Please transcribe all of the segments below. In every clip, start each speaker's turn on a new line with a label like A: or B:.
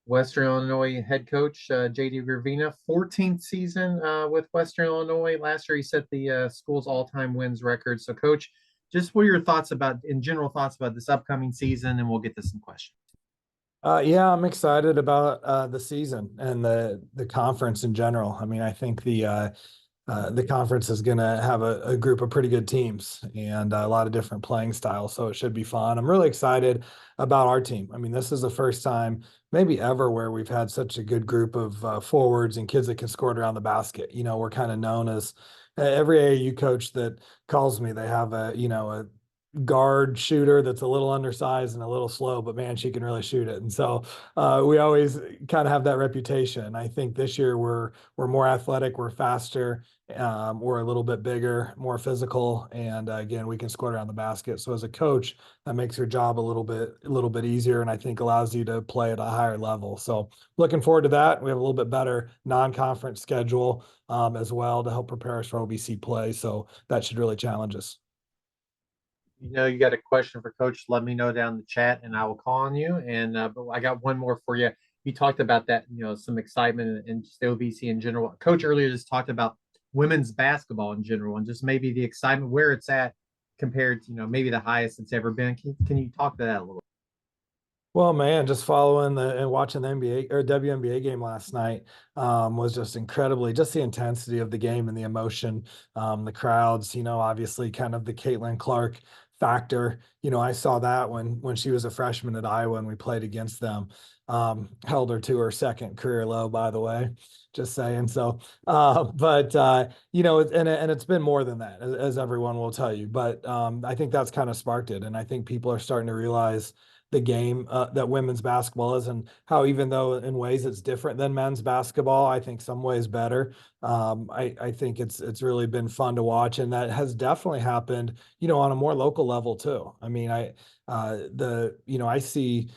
A: Western Illinois head coach JD Gravina, 14th season with Western Illinois. Last year, he set the school's all-time wins record. So, Coach, just what are your thoughts about, in general, thoughts about this upcoming season? And we'll get to some questions.
B: Yeah, I'm excited about the season and the conference in general. I mean, I think the conference is going to have a group of pretty good teams and a lot of different playing styles, so it should be fun. I'm really excited about our team. I mean, this is the first time, maybe ever, where we've had such a good group of forwards and kids that can score it around the basket. We're kind of known as every AAU coach that calls me, they have a guard shooter that's a little undersized and a little slow, but man, she can really shoot it. And so we always kind of have that reputation. I think this year we're more athletic, we're faster, we're a little bit bigger, more physical, and again, we can score around the basket. So as a coach, that makes your job a little bit easier, and I think allows you to play at a higher level. So looking forward to that. We have a little bit better non-conference schedule as well to help prepare us for OBC play. So that should really challenge us.
A: You got a question for Coach, let me know down in the chat and I will call on you. And but I got one more for you. You talked about that, some excitement and just OVC in general. Coach earlier just talked about women's basketball in general and just maybe the excitement where it's at compared to, maybe the highest it's ever been. Can you talk to that a little?
B: Well, man, just following and watching the NBA or WNBA game last night was just incredibly, just the intensity of the game and the emotion, the crowds, obviously kind of the Caitlin Clark factor. I saw that when she was a freshman at Iowa and we played against them. Held her to her second career low, by the way, just saying. So, and it's been more than that, as everyone will tell you. But I think that's kind of sparked it. And I think people are starting to realize the game that women's basketball is, and how, even though in ways it's different than men's basketball, I think some ways better. I think it's really been fun to watch, and that has definitely happened, on a more local level too. I mean, I see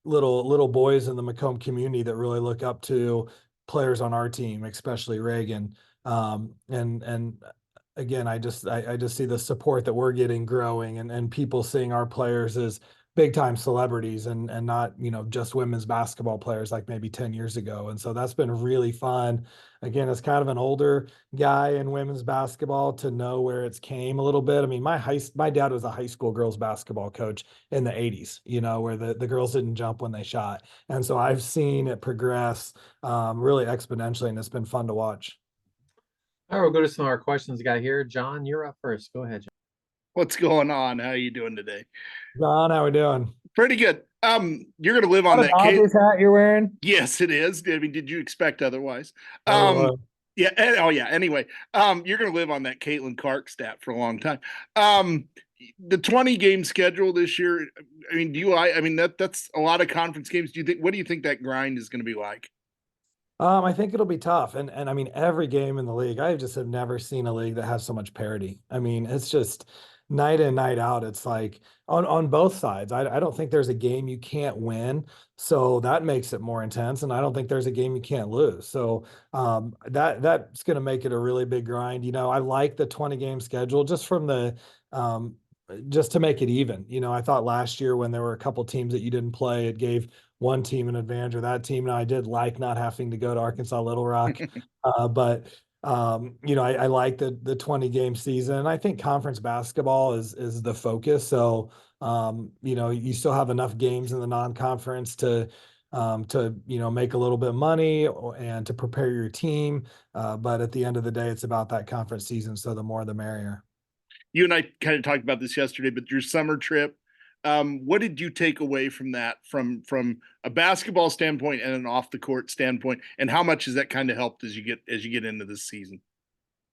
B: little boys in the Macomb community that really look up to players on our team, especially Reagan. And again, I just see the support that we're getting growing, and people seeing our players as big time celebrities, and not, just women's basketball players like maybe 10 years ago. And so that's been really fun. Again, as kind of an older guy in women's basketball, to know where it's came a little bit. I mean, my dad was a high school girls basketball coach in the 80s, where the girls didn't jump when they shot. And so I've seen it progress really exponentially, and it's been fun to watch.
A: All right, we'll go to some of our questions we got here. John, you're up first. Go ahead, John.
C: What's going on? How are you doing today?
B: John, how we doing?
C: Pretty good. You're gonna live on
B: What an
C: that Kate.
B: Dodgers hat you're wearing?
C: Yes, it is. I mean, did you expect otherwise?
B: Oh,
C: Yeah. Oh, yeah. Anyway, you're gonna live on that Caitlin Clark stat for a long time. The 20 game schedule this year. I mean, I mean, that's a lot of conference games. What do you think that grind is going to be like?
B: I think it'll be tough. And I mean, every game in the league, I just have never seen a league that has so much parity. I mean, it's just night in, night out. It's like on both sides. I don't think there's a game you can't win. So that makes it more intense. And I don't think there's a game you can't lose. So that's going to make it a really big grind. I like the 20 game schedule um, just to make it even. I thought last year when there were a couple teams that you didn't play, it gave one team an advantage, or that team. And I did like not having to go to Arkansas Little Rock. But I like the 20 game season. And I think conference basketball is the focus. So you still have enough games in the non-conference to make a little bit of money, and to prepare your team. But at the end of the day, it's about that conference season. So the more the merrier.
C: You and I kind of talked about this yesterday, but your summer trip, what did you take away from that, from a basketball standpoint and an off the court standpoint, and how much has that kind of helped as you get into this season?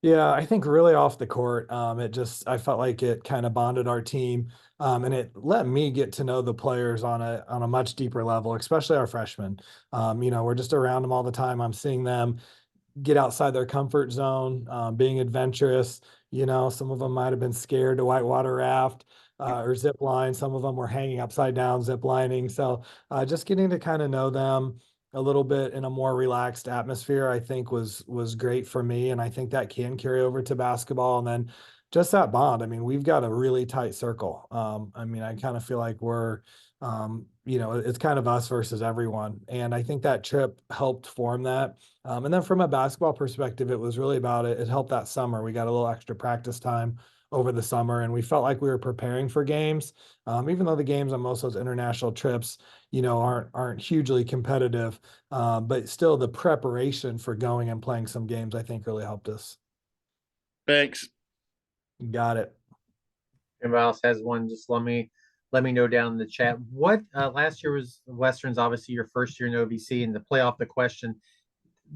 B: Yeah, I think really off the court, I felt like it kind of bonded our team, and it let me get to know the players on a much deeper level, especially our freshmen. We're just around them all the time. I'm seeing them get outside their comfort zone, being adventurous. Some of them might have been scared to whitewater raft or zip line. Some of them were hanging upside down zip lining. So just getting to kind of know them a little bit in a more relaxed atmosphere, I think was great for me. And I think that can carry over to basketball. And then just that bond. I mean, we've got a really tight circle. I mean, I kind of feel like we're It's kind of us versus everyone. And I think that trip helped form that. And then from a basketball perspective, it was really about it. It helped that summer. We got a little extra practice time over the summer, and we felt like we were preparing for games. Even though the games on most of those international trips, aren't hugely competitive, but still the preparation for going and playing some games, I think, really helped us.
C: Thanks.
B: Got it.
A: Anybody else has one, just let me know down in the chat. What last year was Western's obviously your first year in OVC, and to play off the question,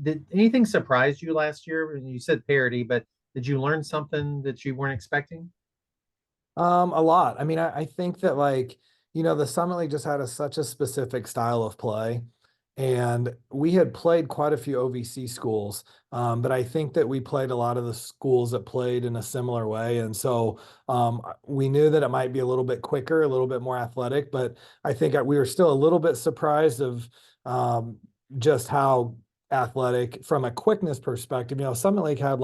A: did anything surprise you last year? You said parity, but did you learn something that you weren't expecting?
B: A lot. I mean, I think that the Summit League just had such a specific style of play. And we had played quite a few OVC schools, but I think that we played a lot of the schools that played in a similar way. And so we knew that it might be a little bit quicker, a little bit more athletic, but I think we were still a little bit surprised of just how athletic from a quickness perspective. Summit League had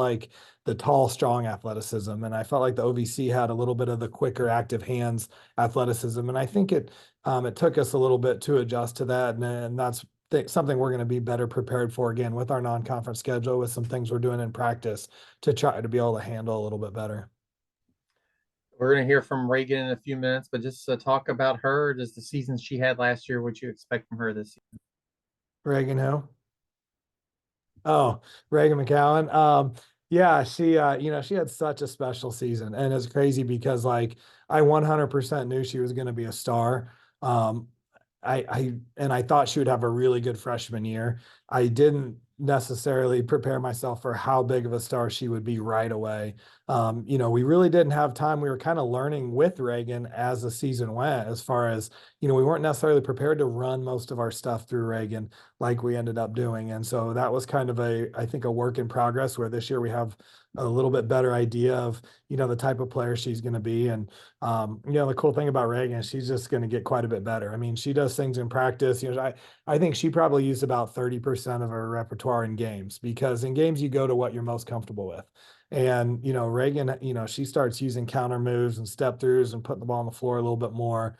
B: the tall, strong athleticism, and I felt like the OVC had a little bit of the quicker, active hands athleticism. And I think it took us a little bit to adjust to that, and that's something we're going to be better prepared for again with our non-conference schedule, with some things we're doing in practice to try to be able to handle a little bit better.
A: We're going to hear from Reagan in a few minutes, but just talk about her. Does the season she had last year, what you expect from her this season?
B: Reagan who? Oh, Reagan McCowan. Yeah, she had such a special season, and it's crazy because I 100% knew she was going to be a star. Um, I thought she would have a really good freshman year. I didn't necessarily prepare myself for how big of a star she would be right away. We really didn't have time. We were kind of learning with Reagan as the season went, as far as, we weren't necessarily prepared to run most of our stuff through Reagan like we ended up doing. And so that was kind of I think a work in progress, where this year we have a little bit better idea of, the type of player she's going to be. And, the cool thing about Reagan is she's just going to get quite a bit better. I mean, she does things in practice. I think she probably used about 30% of her repertoire in games, because in games you go to what you're most comfortable with. And, Reagan, she starts using counter moves and step throughs and putting the ball on the floor a little bit more.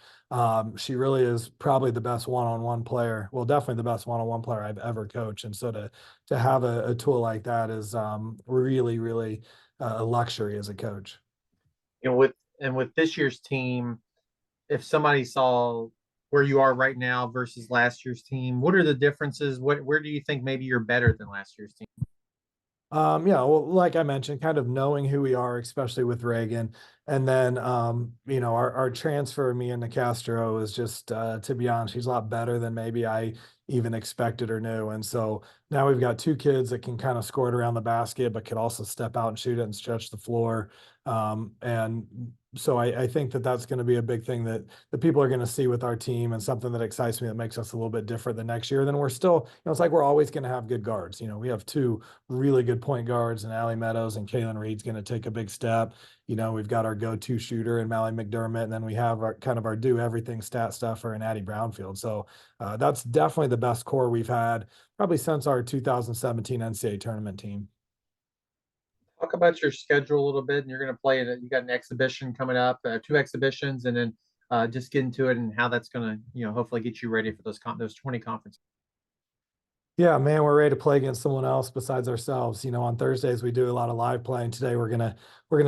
B: She really is probably the best one-on-one player. Well, definitely the best one-on-one player I've ever coached. And so to have a tool like that is really, really a luxury as a coach.
A: With this year's team, if somebody saw where you are right now versus last year's team, what are the differences? Where do you think maybe you're better than last year's team?
B: Yeah, well, like I mentioned, kind of knowing who we are, especially with Reagan. And then, our transfer, me and Castro, is just, to be honest, he's a lot better than maybe I even expected or knew. And so now we've got two kids that can kind of score it around the basket, but could also step out and shoot it and stretch the floor. And so I think that that's going to be a big thing that the people are going to see with our team, and something that excites me, that makes us a little bit different the next year. Then we're still, it's like we're always going to have good guards. We have two really good point guards, and Allie Meadows and Kaylin Reed's going to take a big step. We've got our go-to shooter in Mallie McDermott, and then we have our kind of our do everything stat stuffer in Addie Brownfield. So that's definitely the best core we've had probably since our 2017 NCAA tournament team.
A: Talk about your schedule a little bit, and you're going to play it. You got an exhibition coming up, two exhibitions, and then just get into it and how that's going to, hopefully get you ready for those 20 conferences.
B: Yeah, man, we're ready to play against someone else besides ourselves. On Thursdays we do a lot of live playing. Today we're gonna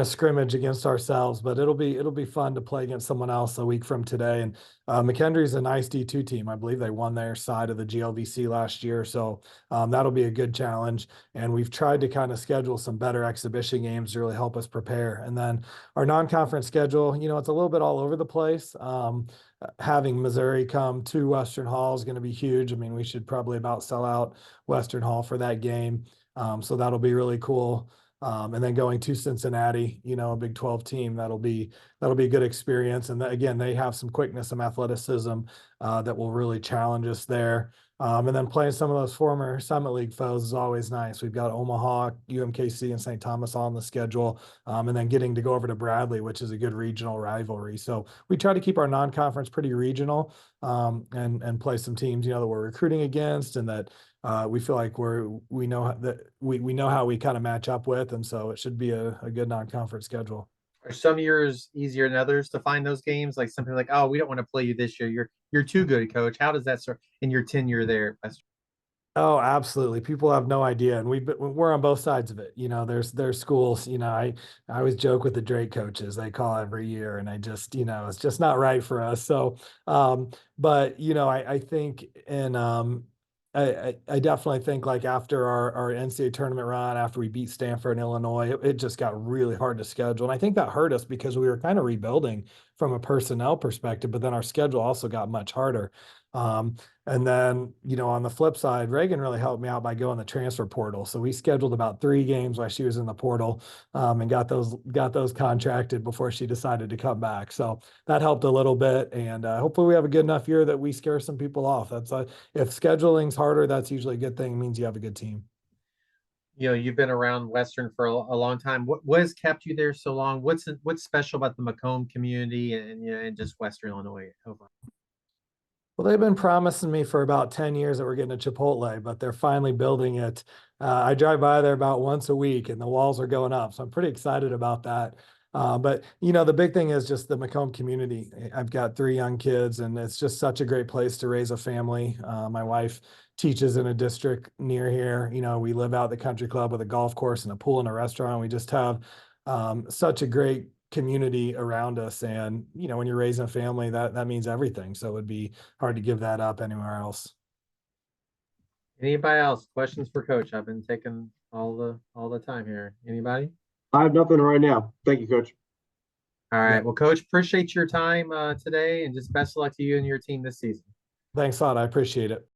B: scrimmage against ourselves, but it'll be fun to play against someone else a week from today. And McKendree's a nice D2 team. I believe they won their side of the GLVC last year, so that'll be a good challenge. And we've tried to kind of schedule some better exhibition games to really help us prepare. And then our non-conference schedule, it's a little bit all over the place. Having Missouri come to Western Hall is going to be huge. I mean, we should probably about sell out Western Hall for that game. So that'll be really cool. And then going to Cincinnati, a Big 12 team, that'll be a good experience. And again, they have some quickness, some athleticism that will really challenge us there. And then playing some of those former Summit League foes is always nice. We've got Omaha, UMKC, and St. Thomas on the schedule. And then getting to go over to Bradley, which is a good regional rivalry. So we try to keep our non-conference pretty regional, and play some teams, that we're recruiting against, and that we feel like we know that we know how we kind of match up with. And so it should be a good non-conference schedule.
A: Are some years easier than others to find those games? Like something like, oh, we don't want to play you this year. You're too good, coach. How does that start in your tenure there at Western?
B: Oh, absolutely. People have no idea, and we're on both sides of it. There's schools. I always joke with the Drake coaches. They call every year, and I just, it's just not right for us. So, but I think, and I definitely think like after our NCAA tournament run, after we beat Stanford and Illinois, it just got really hard to schedule, and I think that hurt us because we were kind of rebuilding from a personnel perspective, but then our schedule also got much harder. And then, on the flip side, Reagan really helped me out by going the transfer portal. So we scheduled about 3 games while she was in the portal, and got those contracted before she decided to come back. So that helped a little bit. And hopefully we have a good enough year that we scare some people off. If scheduling's harder, that's usually a good thing. It means you have a good team.
A: You've been around Western for a long time. What has kept you there so long? What's special about the Macomb community and just Western Illinois overall?
B: Well, they've been promising me for about 10 years that we're getting a Chipotle, but they're finally building it. I drive by there about once a week and the walls are going up. So I'm pretty excited about that. But the big thing is just the Macomb community. I've got 3 young kids and it's just such a great place to raise a family. My wife teaches in a district near here. We live out at the country club with a golf course and a pool and a restaurant. We just have such a great community around us. And, when you're raising a family, that means everything. So it would be hard to give that up anywhere else.
A: Anybody else? Questions for Coach? I've been taking all the time here. Anybody?
D: I have nothing right now. Thank you, Coach.
A: All right.
B: Yeah.
A: Well, Coach, appreciate your time today, and just best of luck to you and your team this season.
B: Thanks a lot. I appreciate it.